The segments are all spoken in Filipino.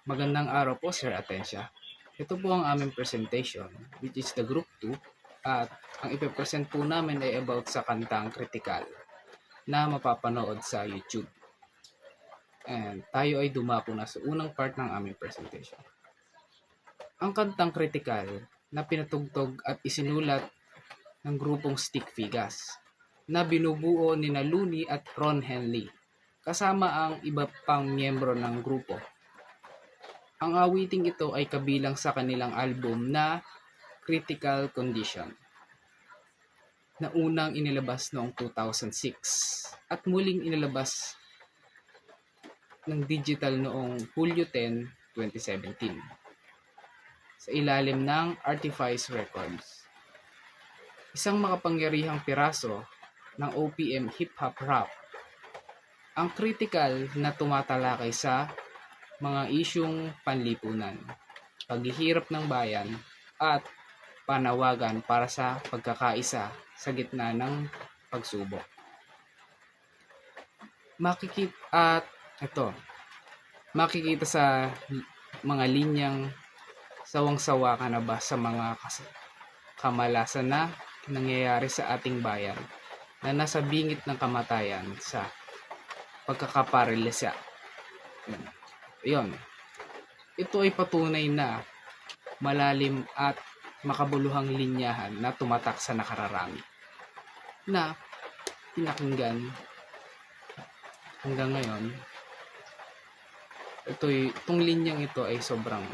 Magandang araw po, Sir Atensya. Ito po ang aming presentation, which is the Group 2. At ang ipipresent po namin ay about sa kantang Kritikal na mapapanood sa YouTube. And tayo ay dumapo na sa unang part ng aming presentation. Ang kantang Kritikal na pinatugtog at isinulat ng grupong Stick Figas na binubuo ni Looney at Ron Henley kasama ang iba pang miyembro ng grupo. Ang awiting ito ay kabilang sa kanilang album na Critical Condition na unang inilabas noong 2006 at muling inilabas ng digital noong Hulyo 10, 2017 sa ilalim ng Artifice Records. Isang makapangyarihang piraso ng OPM hip-hop rap. Ang critical na tumatalakay sa mga isyung panlipunan, paghihirap ng bayan, at panawagan para sa pagkakaisa sa gitna ng pagsubok. Makikita sa mga linyang sawang-sawa ka na ba sa mga kamalasan na nangyayari sa ating bayan na nasa bingit ng kamatayan sa pagkakaparalisa. Iyon. Ito ay patunay na malalim at makabuluhang linyahan na tumatak sa nakararami na pinakinggan hanggang ngayon. Itong linyang ito ay sobrang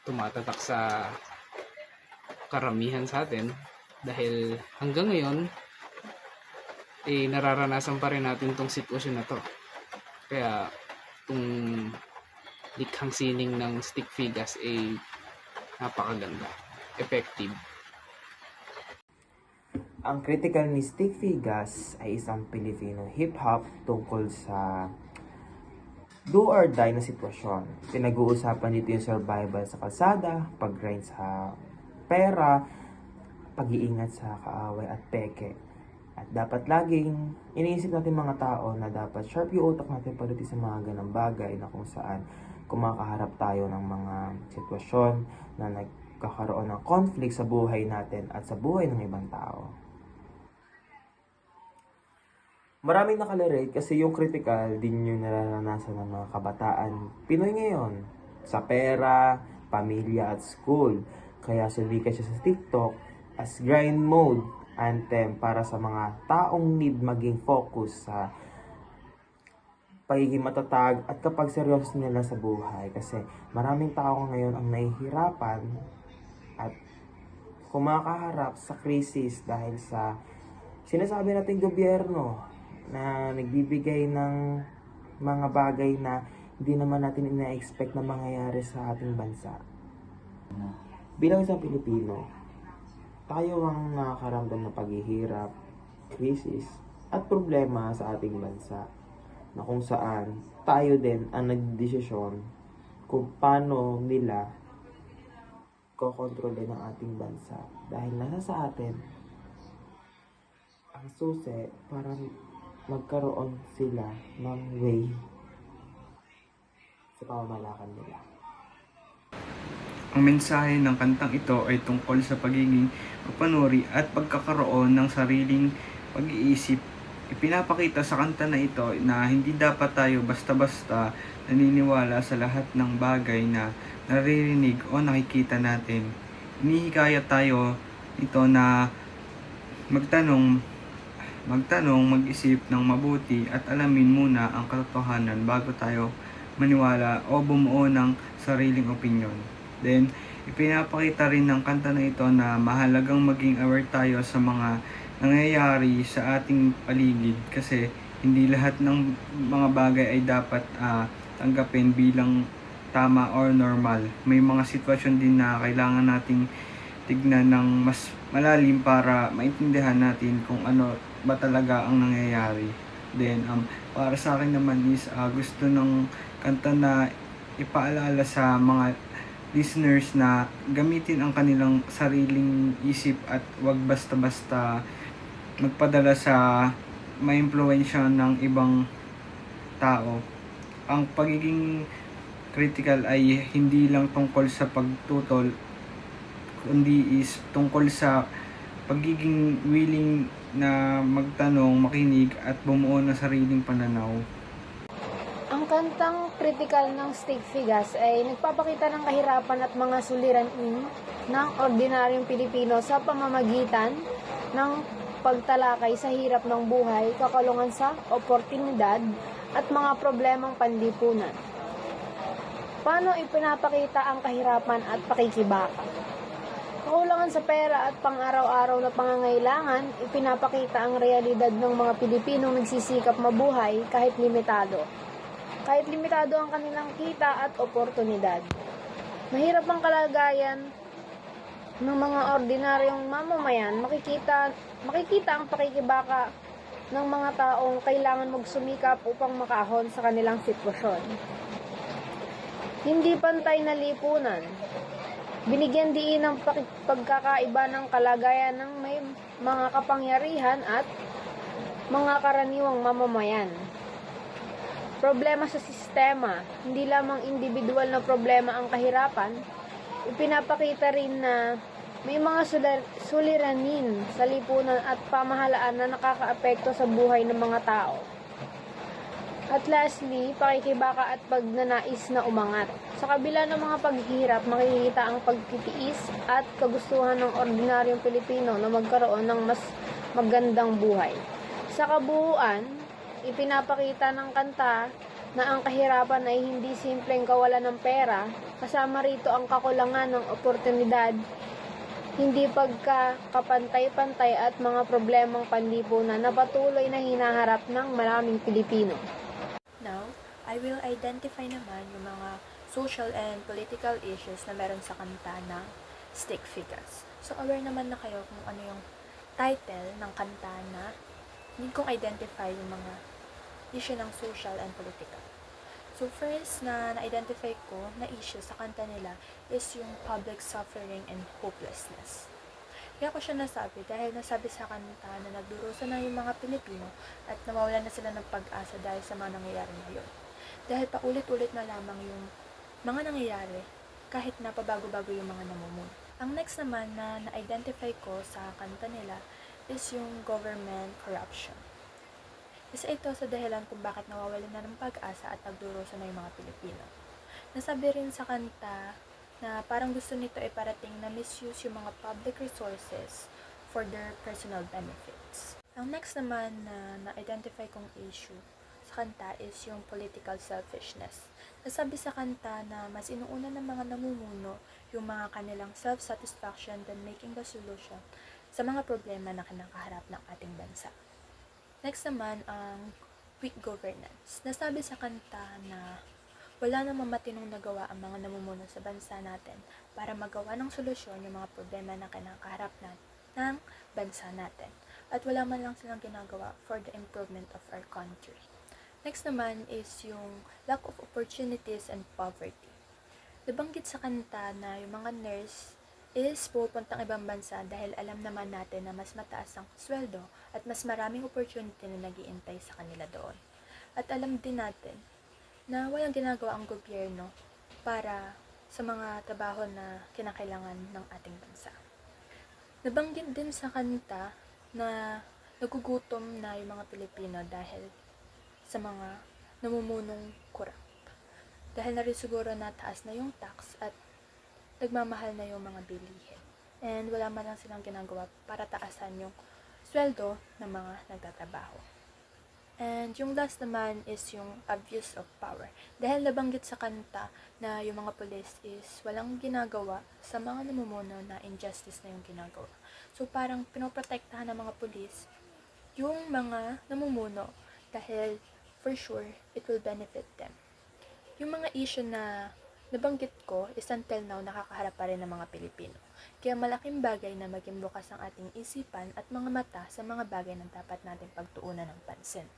tumatatak sa karamihan sa atin dahil hanggang ngayon nararanasan pa rin natin itong sitwasyon na to. Kaya itong likhang sining ng Stick Figas ay napakaganda, effective. Ang Critical ni Stick Figas ay isang Pilipino hip-hop tungkol sa do or die na sitwasyon. Pinag-uusapan dito yung survival sa kalsada, pag-grind sa pera, pag-iingat sa kaaway at peke. At dapat laging iniisip natin mga tao na dapat sharp yung utak natin pagdating sa mga ganang bagay na kung saan kumakaharap tayo ng mga sitwasyon na nagkakaroon ng conflict sa buhay natin at sa buhay ng ibang tao. Maraming nakalirate kasi yung critical din yung nararanasan ng mga kabataan Pinoy ngayon sa pera, pamilya at school. Kaya sumikat siya sa TikTok as grind mode anthem para sa mga taong need maging focus sa pagiging matatag at kapag seryoso nila sa buhay. Kasi maraming tao ngayon ang nahihirapan at kumakaharap sa krisis dahil sa sinasabi nating gobyerno na nagbibigay ng mga bagay na hindi naman natin ina-expect na mangyayari sa ating bansa. Bilang isang Pilipino, tayo ang nakakaramdam ng paghihirap, krisis, at problema sa ating bansa na kung saan tayo din ang nagdesisyon kung paano nila kokontrolin ang ating bansa dahil nasa sa atin ang susi para magkaroon sila ng way sa pamamalakan nila. Ang mensahe ng kantang ito ay tungkol sa pagiging mapanuri at pagkakaroon ng sariling pag-iisip. Ipinapakita sa kanta na ito na hindi dapat tayo basta-basta naniniwala sa lahat ng bagay na naririnig o nakikita natin. Inihikayat tayo ito na magtanong, mag-isip ng mabuti at alamin muna ang katotohanan bago tayo maniwala o bumuo ng sariling opinyon. Then, ipinapakita rin ng kanta na ito na mahalagang maging aware tayo sa mga nangyayari sa ating paligid kasi hindi lahat ng mga bagay ay dapat tanggapin bilang tama or normal. May mga sitwasyon din na kailangan nating tignan ng mas malalim para maintindihan natin kung ano ba talaga ang nangyayari. Then, para sa akin naman is gusto ng kanta na ipaalala sa mga listeners na gamitin ang kanilang sariling isip at wag basta-basta magpadala sa maimpluwensya ng ibang tao. Ang pagiging critical ay hindi lang tungkol sa pagtutol, kundi is tungkol sa pagiging willing na magtanong, makinig at bumuo ng sariling pananaw. Ang kantang kritikal ng Stick Figas ay nagpapakita ng kahirapan at mga suliranin ng ordinaryong Pilipino sa pamamagitan ng pagtalakay sa hirap ng buhay, kakalungan sa oportunidad at mga problemang panlipunan. Paano ipinapakita ang kahirapan at pakikibaka? Kakulangan sa pera at pang-araw-araw na pangangailangan, ipinapakita ang realidad ng mga Pilipinong nagsisikap mabuhay kahit limitado. Kahit limitado ang kanilang kita at oportunidad. Mahirap ang kalagayan ng mga ordinaryong mamamayan, makikita ang pakikibaka ng mga taong kailangan magsumikap upang makahon sa kanilang sitwasyon. Hindi pantay na lipunan. Binigyan diin ng pagkakaiba ng kalagayan ng may mga kapangyarihan at mga karaniwang mamamayan. Problema sa sistema, hindi lamang individual na problema ang kahirapan, ipinapakita rin na may mga suliranin sa lipunan at pamahalaan na nakakaapekto sa buhay ng mga tao. At lastly, pakikibaka at pagnanais na umangat. Sa kabila ng mga paghihirap, makikita ang pagtitiis at kagustuhan ng ordinaryong Pilipino na magkaroon ng mas magandang buhay. Sa kabuuan, ipinapakita ng kanta na ang kahirapan ay hindi simpleng kawalan ng pera, kasama rito ang kakulangan ng oportunidad, hindi pagkakapantay-pantay at mga problemang panlipunan na patuloy na hinaharap ng maraming Pilipino. Now, I will identify naman yung mga social and political issues na meron sa kanta ng Stick Figas. So, aware naman na kayo kung ano yung title ng kanta na need kong identify yung mga issue ng social and political. So, first na na-identify ko na issue sa kanta nila is yung public suffering and hopelessness. Kaya ko siya nasabi dahil nasabi sa kanta na nagdurusa na yung mga Pilipino at nawawalan na sila ng pag-asa dahil sa mga nangyayari ngayon. Dahil paulit-ulit na lamang yung mga nangyayari kahit na pabago-bago yung mga namumuno. Ang next naman na na-identify ko sa kanta nila is yung government corruption. Isa ito sa dahilan kung bakit nawawalan na ng pag-asa at nagdurusa na yung mga Pilipino. Nasabi rin sa kanta na parang gusto nito ay parating na misuse yung mga public resources for their personal benefits. Ang next naman na na-identify kong issue sa kanta is yung political selfishness. Nasabi sa kanta na mas inuuna ng mga namumuno yung mga kanilang self-satisfaction than making the solution sa mga problema na kinakaharap ng ating bansa. Next naman, ang weak governance. Nasabi sa kanta na wala namang matinong nagawa ang mga namumuno sa bansa natin para magawa ng solusyon yung mga problema na kinakaharap ng bansa natin. At wala man lang silang ginagawa for the improvement of our country. Next naman is yung lack of opportunities and poverty. Nabanggit sa kanta na yung mga nurse is pupuntang ibang bansa dahil alam naman natin na mas mataas ang sweldo at mas maraming opportunity na nag-iintay sa kanila doon. At alam din natin na walang ginagawa ang gobyerno para sa mga trabaho na kinakailangan ng ating bansa. Nabanggit din sa kanta na nagugutom na yung mga Pilipino dahil sa mga namumunong kurap. Dahil na rin siguro nataas na yung tax at nagmamahal na yung mga bilihin. And wala man lang silang ginagawa para taasan yung sweldo ng mga nagtatrabaho. And yung last naman is yung abuse of power. Dahil nabanggit sa kanta na yung mga police is walang ginagawa sa mga namumuno na injustice na yung ginagawa. So parang pinoprotektahan ng mga police yung mga namumuno dahil for sure it will benefit them. Yung mga issue na nabanggit ko is until now nakakaharap pa rin ng mga Pilipino. Kaya malaking bagay na maging bukas ang ating isipan at mga mata sa mga bagay na dapat nating pagtuunan ng pansin.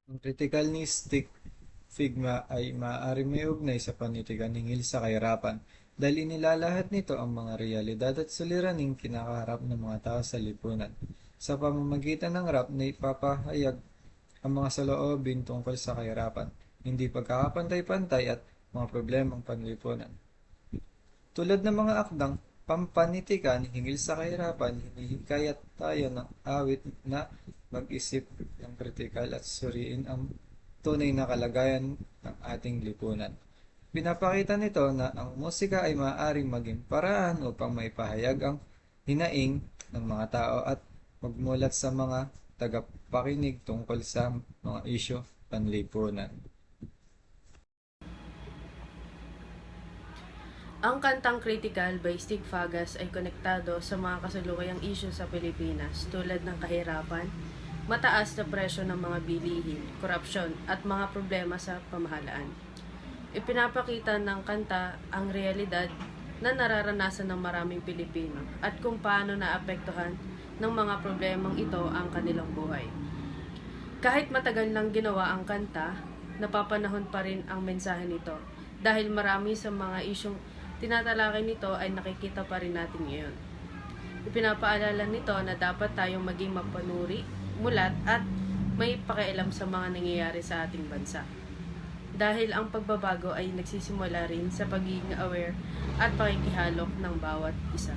Ang kritikal ni Stick Figma ay maaari may ugnay sa panitikan hinggil sa kahirapan dahil inilalahat nito ang mga realidad at suliraning kinakaharap ng mga tao sa lipunan. Sa pamamagitan ng rap na ipapahayag ang mga saloobin tungkol sa kahirapan. hindi pagkakapantay-pantay at mga problemang panlipunan. Tulad ng mga akdang pampanitikan hinggil sa kahirapan, hinihikayat tayo ng awit na mag-isip ng kritikal at suriin ang tunay na kalagayan ng ating lipunan. Pinapakita nito na ang musika ay maaaring maging paraan upang maipahayag ang hinaing ng mga tao at magmulat sa mga tagapakinig tungkol sa mga isyu panlipunan. Ang kantang Critical by Stig Fagas ay konektado sa mga kasalukuyang isyu sa Pilipinas tulad ng kahirapan, mataas na presyo ng mga bilihin, korupsyon at mga problema sa pamahalaan. Ipinapakita ng kanta ang realidad na nararanasan ng maraming Pilipino at kung paano naapektuhan ng mga problemang ito ang kanilang buhay. Kahit matagal nang ginawa ang kanta, napapanahon pa rin ang mensahe nito dahil marami sa mga isyong tinatalakay nito ay nakikita pa rin natin ngayon. Ipinapaalala nito na dapat tayong maging mapanuri, mulat at may pakialam sa mga nangyayari sa ating bansa. Dahil ang pagbabago ay nagsisimula rin sa pagiging aware at pakikihalok ng bawat isa.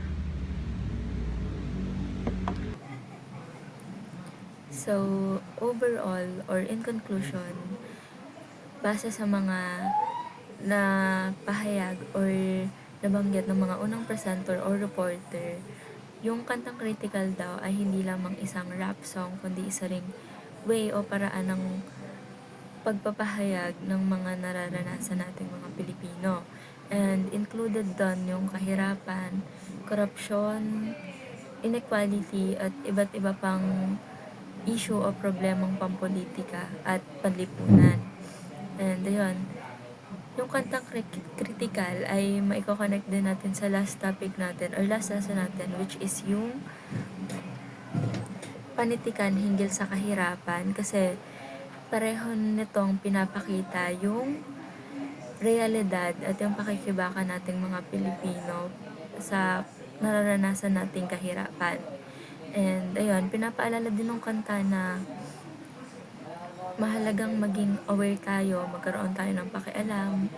So, overall, or in conclusion, base sa mga na pahayag or nabanggit ng mga unang presenter or reporter, yung kantang Critical daw ay hindi lamang isang rap song, kundi isa ring way o paraan ng pagpapahayag ng mga nararanasan nating mga Pilipino. And included doon yung kahirapan, korupsyon, inequality, at iba't iba pang issue o problemang pampolitika at panlipunan. And ayun, yung kantang Critical ay maiko-connect din natin sa last topic natin or last lesson natin, which is yung panitikan hinggil sa kahirapan, kasi pareho nitong pinapakita yung realidad at yung pakikibaka nating mga Pilipino sa nararanasan nating kahirapan. And ayun, pinapaalala din ng kanta na mahalagang maging aware tayo, magkaroon tayo ng pakialam,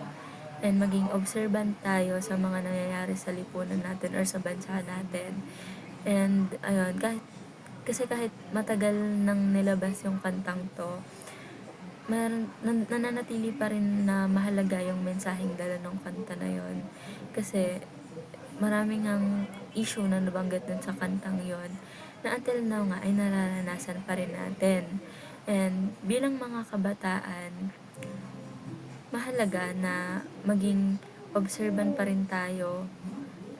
and maging observant tayo sa mga nangyayari sa lipunan natin or sa bansa natin. And ayun, kahit matagal nang nilabas yung kantang to, nananatili pa rin na mahalaga yung mensaheng dala ng kanta na yon. Kasi maraming ang issue na nabanggit dun sa kantang yon na until now nga ay nararanasan pa rin natin. And bilang mga kabataan, mahalaga na maging observant pa rin tayo.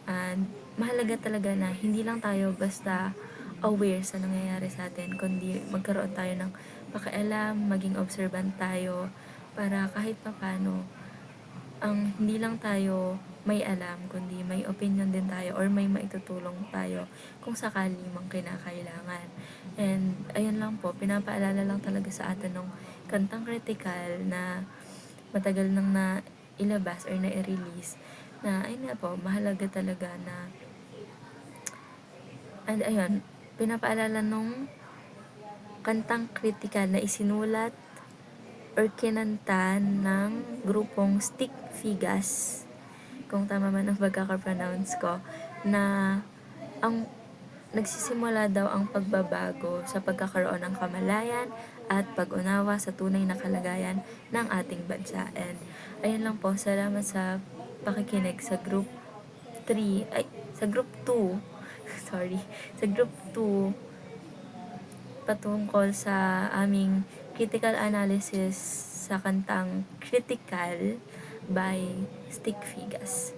And mahalaga talaga na hindi lang tayo basta aware sa nangyayari sa atin, kundi magkaroon tayo ng pakialam, maging observant tayo para kahit papano ang hindi lang tayo may alam, kundi may opinion din tayo or may maitutulong tayo kung sakali mang kinakailangan. And ayun lang po, pinapaalala lang talaga sa atin ng kantang Critical na matagal nang na ilabas or na-release, na ayun nga po, mahalaga talaga na, and ayun, pinapaalala nung kantang Critical na isinulat or kinanta ng grupong Stig Fagas, kung tama man ang pagkaka-pronounce ko, na ang nagsisimula daw ang pagbabago sa pagkakaroon ng kamalayan at pag-unawa sa tunay na kalagayan ng ating bansa. And ayun lang po, salamat sa pakikinig sa group 3, sa group 2, sa group 2 patungkol sa aming critical analysis sa kantang Critical by Stig Fagas.